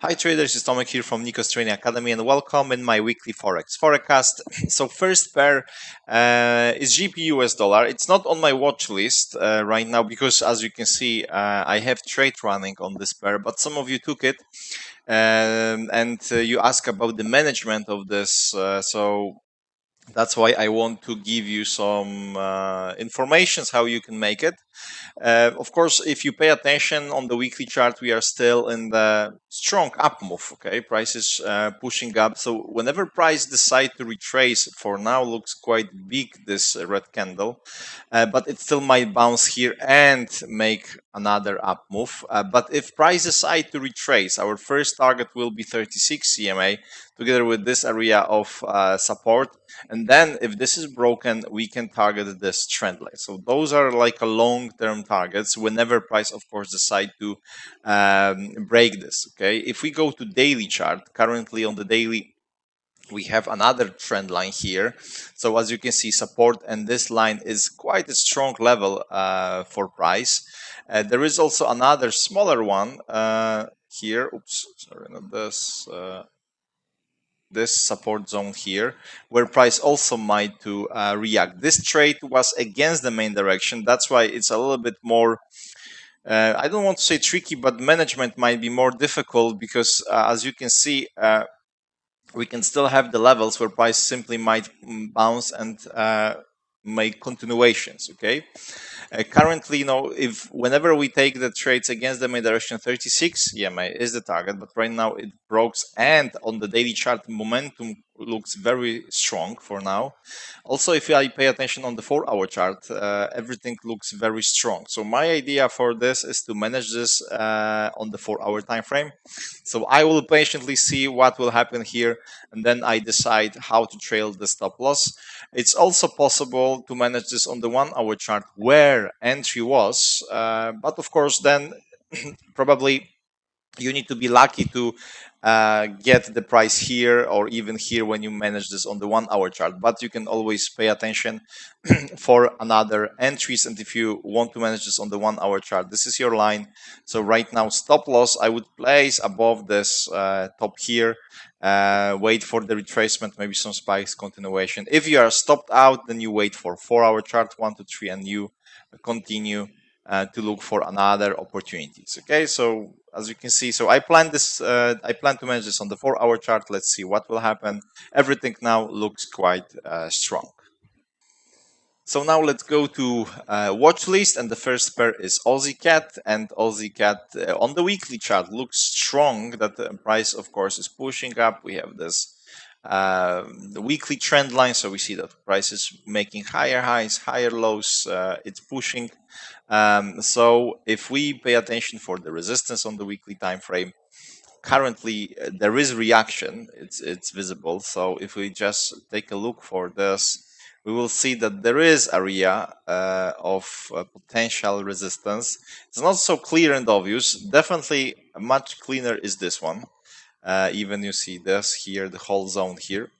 Hi traders, it's Tomek here from Nikos Training Academy and welcome in my weekly Forex forecast. So first pair is GBPUSD. It's not on my watch list right now because as you can see, I have trade running on this pair, but some of you took it and you ask about the management of this. So that's why I want to give you some information how you can make it. Of course, if you pay attention on the weekly chart, we are still in the strong up move. Okay, price is pushing up. So whenever price decide to retrace, for now looks quite big this red candle, but it still might bounce here and make another up move. But if price decide to retrace, our first target will be 36 CMA together with this area of support. And then if this is broken, we can target this trend line. So those are like a long-term targets whenever price, of course, decide to break this. Okay. If we go to daily chart, currently on the daily, we have another trend line here. So as you can see, support and this line is quite a strong level for price. There is also another smaller one here. Oops, sorry, not this. This support zone here, where price also might to react. This trade was against the main direction. That's why it's a little bit more, I don't want to say tricky, but management might be more difficult because as you can see, we can still have the levels where price simply might bounce and make continuations. Okay. Currently, if whenever we take the trades against the main direction, 36 EMA is the target, but right now it broke, and on the daily chart, momentum looks very strong for now. Also, if I pay attention on the 4-hour chart, everything looks very strong. So my idea for this is to manage this on the 4-hour time frame. So I will patiently see what will happen here, and then I decide how to trail the stop loss. It's also possible to manage this on the 1-hour chart where entry was, but of course then probably you need to be lucky to get the price here or even here when you manage this on the 1-hour chart. But you can always pay attention for another entries, and if you want to manage this on the 1-hour chart, this is your line. So right now stop loss I would place above this top here. Wait for the retracement, maybe some spikes, continuation. If you are stopped out, then you wait for 4-hour chart 1 to 3 and you continue to look for another opportunities. Okay, so as you can see, so I plan to manage this on the 4-hour chart. Let's see what will happen. Everything now looks quite strong. So now let's go to watch list, and the first pair is AUDCAD, and AUDCAD on the weekly chart looks strong. That the price, of course, is pushing up. We have this the weekly trend line, so we see that price is making higher highs, higher lows. It's pushing. So if we pay attention for the resistance on the weekly time frame, currently there is reaction. It's visible. So if we just take a look for this, we will see that there is area of potential resistance. It's not so clear and obvious. Definitely much cleaner is this one. Even you see this here, the whole zone here.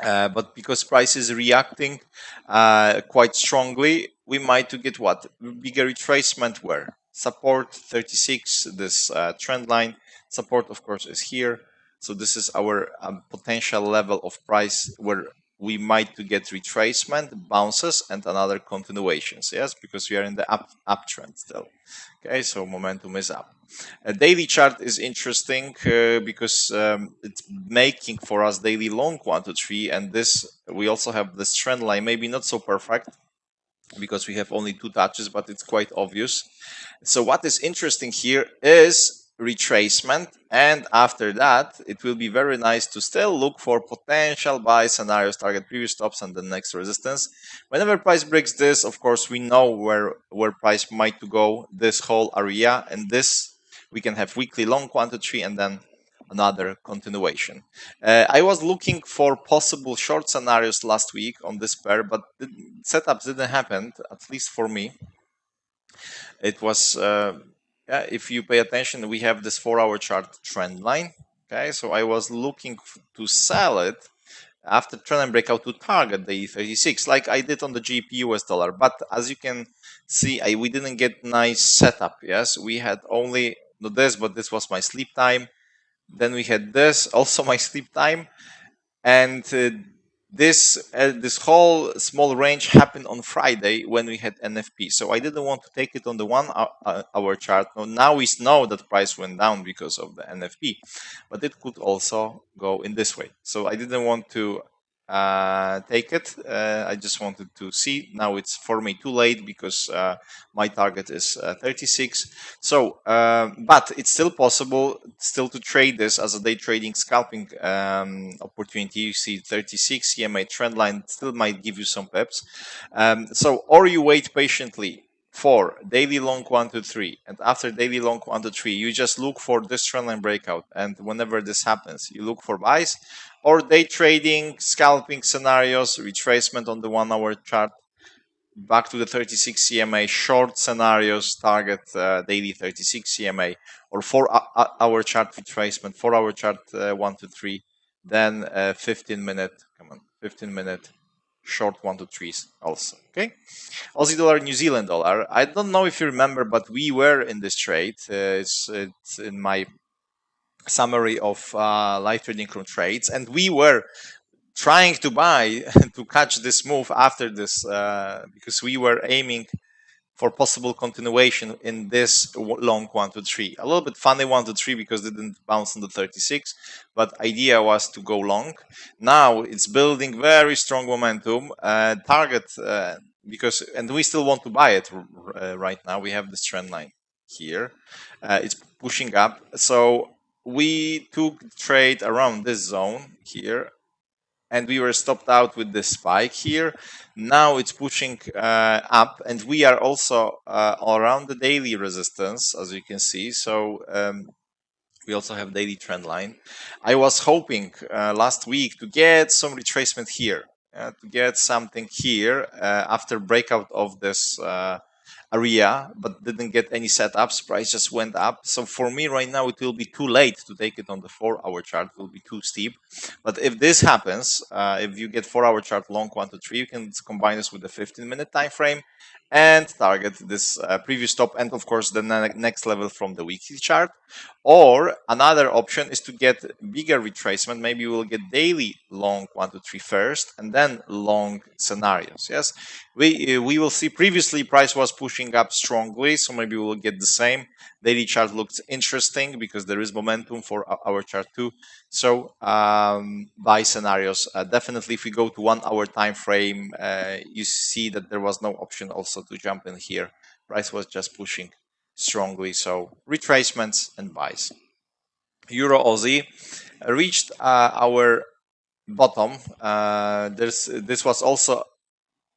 But because price is reacting quite strongly, we might to get what? Bigger retracement where? Support 36, this trend line. Support, of course, is here. So this is our potential level of price where we might to get retracement, bounces, and another continuations. Yes, because we are in the uptrend still. Okay, so momentum is up. A daily chart is interesting because it's making for us daily long 1 to 3, and this we also have this trend line, maybe not so perfect because we have only 2 touches, but it's quite obvious. So what is interesting here is retracement, and after that it will be very nice to still look for potential buy scenarios, target previous stops and the next resistance. Whenever price breaks this, of course we know where price might to go, this whole area, and this we can have weekly long quantity and then another continuation. I was looking for possible short scenarios last week on this pair, but the setups didn't happen, at least for me. It was if you pay attention, we have this 4-hour chart trend line. Okay, so I was looking to sell it after trend line breakout to target the 36, like I did on the GBPUSD. But as you can see, we didn't get nice setup. Yes, we had only not this, but this was my sleep time. Then we had this, also my sleep time, and this whole small range happened on Friday when we had NFP. So I didn't want to take it on the 1 hour chart. Now we know that price went down because of the NFP, but it could also go in this way. So I didn't want to take it. I just wanted to see. Now it's for me too late because my target is 36. So, but it's still possible still to trade this as a day trading scalping opportunity. You see 36 EMA trend line still might give you some pips. So, or you wait patiently for daily long 1 to 3, and after daily long 1 to 3 you just look for this trend line breakout, and whenever this happens you look for buys, or day trading scalping scenarios, retracement on the 1 hour chart back to the 36 CMA, short scenarios target daily 36 CMA, or 4 hour chart retracement, 4 hour chart 1 to 3, then 15-minute, 15-minute short 1 to 3s also. Okay, Aussie dollar, New Zealand dollar. I don't know if you remember, but we were in this trade. It's in my summary of live trading room trades, and we were trying to buy to catch this move after this because we were aiming for possible continuation in this long 1 to 3. A little bit funny 1 to 3 because it didn't bounce on the 36, but idea was to go long. Now it's building very strong momentum. Target because, and we still want to buy it right now. We have this trend line here. It's pushing up. So we took trade around this zone here, and we were stopped out with this spike here. Now it's pushing up, and we are also around the daily resistance, as you can see. So we also have daily trend line. I was hoping last week to get some retracement here, to get something here after breakout of this area, but didn't get any setups. Price just went up. So for me right now, it will be too late to take it on the 4 hour chart. It will be too steep. But if this happens, if you get 4 hour chart long 1 to 3, you can combine this with the 15-minute time frame and target this previous stop, and of course the next level from the weekly chart. Or another option is to get bigger retracement. Maybe we'll get daily long 1 to 3 first, and then long scenarios. Yes, we will see. Previously, price was pushing up strongly, so maybe we'll get the same. Daily chart looks interesting because there is momentum for our chart too. So buy scenarios definitely. If we go to 1 hour time frame, you see that there was no option also to jump in here. Price was just pushing strongly, so retracements and buys. Euro Aussie reached our bottom. This was also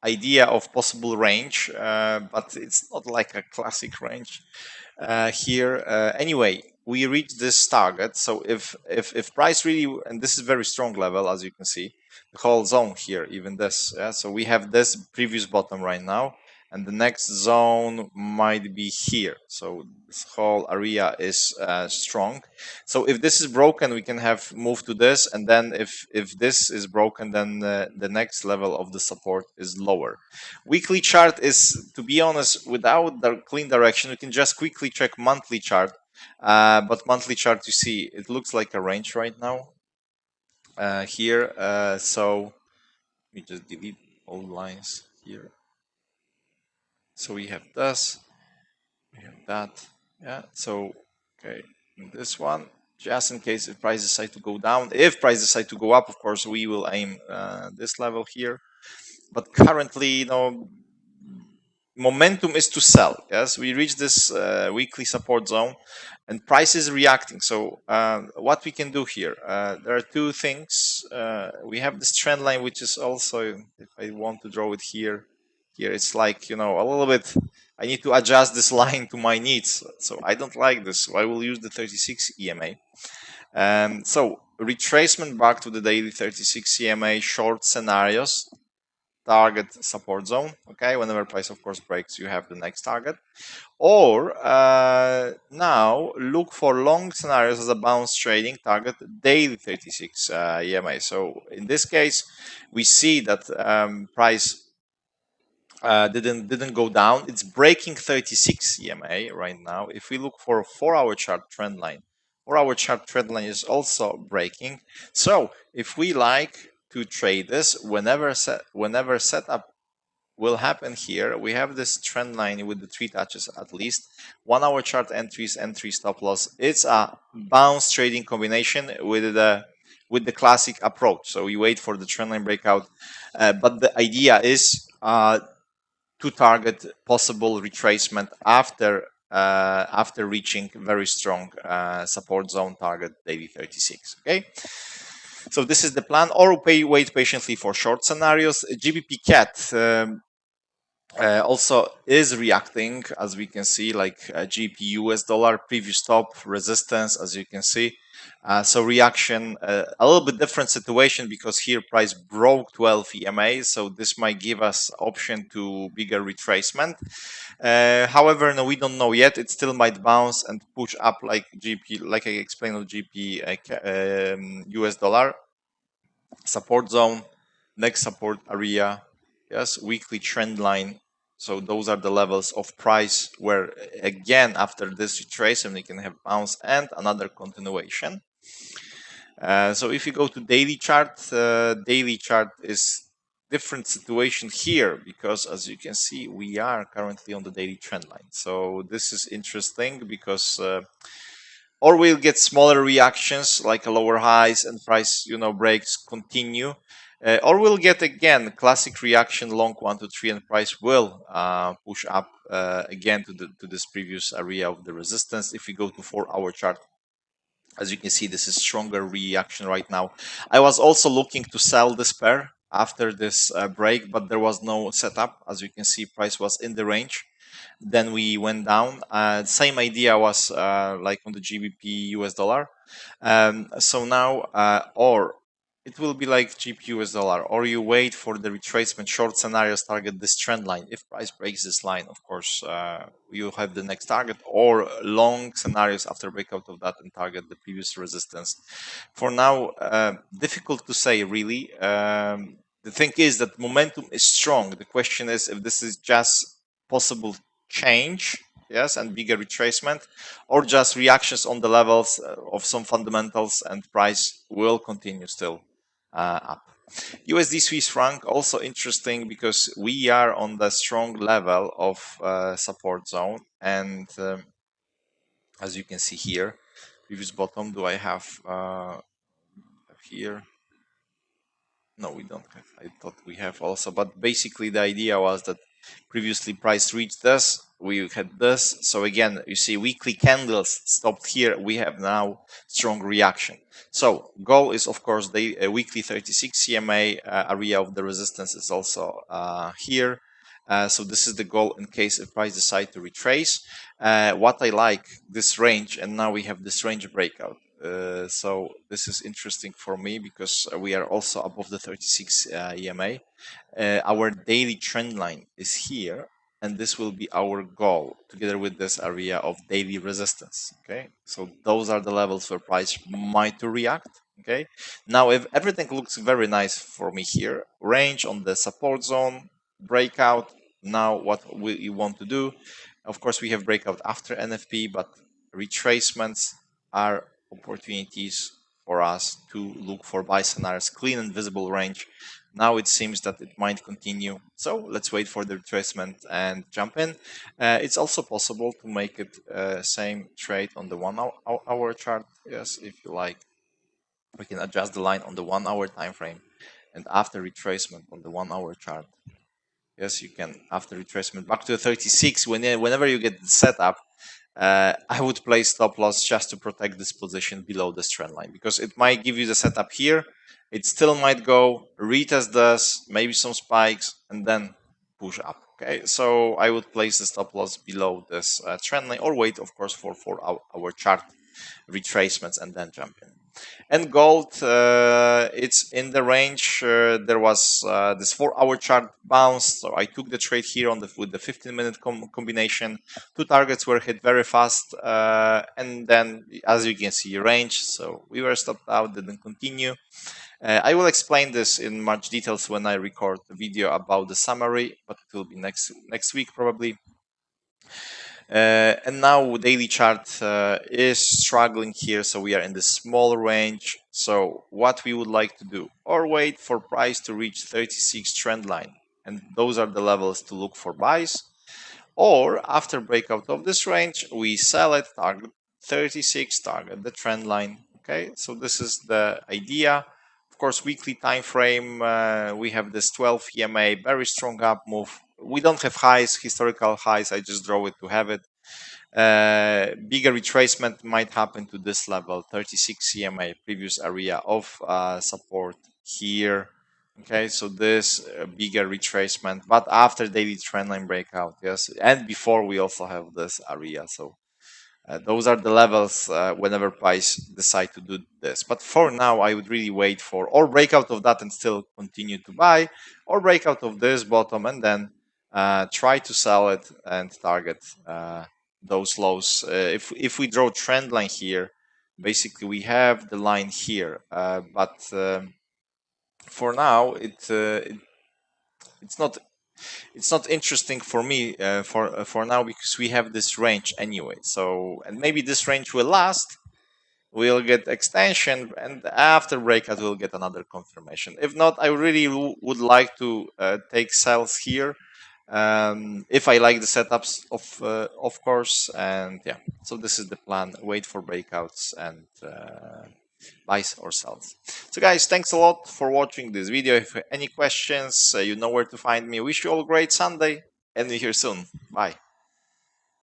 idea of possible range, but it's not like a classic range here. Anyway, we reached this target. So if price really, and this is very strong level, as you can see, the whole zone here, even this. Yeah? So we have this previous bottom right now, and the next zone might be here. So this whole area is strong. So if this is broken, we can have move to this, and then if this is broken, then the next level of the support is lower. Weekly chart is, to be honest, without the clean direction. You can just quickly check monthly chart, but monthly chart, you see it looks like a range right now here. So let me just delete all lines here. So we have this, we have that. Yeah, so okay, this one, just in case if price decide to go down. If price decide to go up, of course we will aim this level here, but currently, you know, momentum is to sell. Yes, we reach this weekly support zone, and price is reacting. So what we can do here, there are two things. We have this trend line, which is also, if I want to draw it here, it's like, you know, a little bit, I need to adjust this line to my needs. So I don't like this, so I will use the 36 EMA. So retracement back to the daily 36 EMA short scenarios, target support zone. Okay, whenever price of course breaks, you have the next target. Or now look for long scenarios as a bounce trading target, daily 36 EMA. So in this case, we see that price didn't go down. It's breaking 36 EMA right now. If we look for a 4 hour chart trend line 4-hour chart trend line is also breaking. So if we like to trade this, whenever setup will happen here, we have this trend line with the 3 touches at least. 1-hour chart entries, entry stop loss. It's a bounce trading combination with the classic approach. So you wait for the trend line breakout, but the idea is to target possible retracement after reaching very strong support zone target daily 36. Okay. So this is the plan, or wait patiently for short scenarios. GBPCAD also is reacting, as we can see, like GBPUSD, previous top resistance, as you can see. So reaction, a little bit different situation, because here price broke 12 EMA, so this might give us option to bigger retracement. However, no, we don't know yet. It still might bounce and push up like GP, like I explained on GP US dollar support zone, next support area. Yes, weekly trend line. So those are the levels of price where, again, after this retracement, we can have bounce and another continuation. So if you go to daily chart is different situation here, because as you can see, we are currently on the daily trend line. So this is interesting, because or we'll get smaller reactions like a lower highs and price breaks continue, or we'll get again classic reaction long 1 to 3 and price will push up again to this previous area of the resistance. If we go to 4-hour chart, as you can see, this is stronger reaction right now. I was also looking to sell this pair after this break, but there was no setup. As you can see, price was in the range. Then we went down. Same idea was like on the GBP US dollar. So now, or it will be like GBP US dollar, or you wait for the retracement. Short scenarios target this trend line. If price breaks this line, of course, you have the next target, or long scenarios after breakout of that and target the previous resistance. For now, difficult to say really. The thing is that momentum is strong. The question is if this is just possible change, yes, and bigger retracement, or just reactions on the levels of some fundamentals, and price will continue still up. USD Swiss franc also interesting, because we are on the strong level of support zone, and as you can see here, previous bottom. Do I have here? No, we don't have. I thought we have also, but basically the idea was that previously price reached this, we had this. So again, you see weekly candles stopped here. We have now strong reaction. So goal is, of course, the weekly 36 CMA area of the resistance is also here. So this is the goal in case if price decide to retrace. What I like, this range, and now we have this range breakout. So this is interesting for me, because we are also above the 36 EMA. Our daily trend line is here, and this will be our goal together with this area of daily resistance. Okay, so those are the levels where price might react. Okay, now if everything looks very nice for me here, range on the support zone, breakout. Now what we want to do, of course, we have breakout after NFP, but retracements are opportunities for us to look for buy scenarios, clean and visible range. Now it seems that it might continue, so let's wait for the retracement and jump in. It's also possible to make it same trade on the 1 hour chart. Yes, if you like, we can adjust the line on the 1 hour time frame, and after retracement on the 1 hour chart. Yes, you can, after retracement back to the 36. Whenever you get the setup, I would place stop loss just to protect this position below this trend line, because it might give you the setup here. It still might go, retest this, maybe some spikes, and then push up. Okay, so I would place the stop loss below this trend line, or wait, of course, for 4-hour chart retracements and then jump in. And gold, it's in the range. There was this 4-hour chart bounce, so I took the trade here on with the 15-minute combination. Two targets were hit very fast, and then, as you can see, range. So we were stopped out, didn't continue. I will explain this in much details when I record the video about the summary, but it will be next week probably. And now daily chart is struggling here, so we are in the small range. So what we would like to do, or wait for price to reach 36 trend line, and those are the levels to look for buys. Or after breakout of this range, we sell it, target 36, target the trend line. Okay, so this is the idea. Of course, weekly time frame, we have this 12 EMA, very strong up move. We don't have highs, historical highs. I just draw it to have it. Bigger retracement might happen to this level, 36 EMA, previous area of support here. Okay, so this bigger retracement, but after daily trendline breakout, yes, and before we also have this area. So those are the levels whenever price decide to do this. But for now, I would really wait for or breakout of that and still continue to buy, or breakout of this bottom and then try to sell it and target those lows. If we draw trend line here, basically we have the line here, but for now it's not interesting for me for now because we have this range anyway. So and maybe this range will last. We'll get extension, and after breakout, we'll get another confirmation. If not, I really would like to take sells here. If I like the setups, of course, and yeah. So this is the plan. Wait for breakouts and buys or sells. So guys, thanks a lot for watching this video. If you have any questions, you know where to find me. Wish you all a great Sunday, and we hear soon. Bye.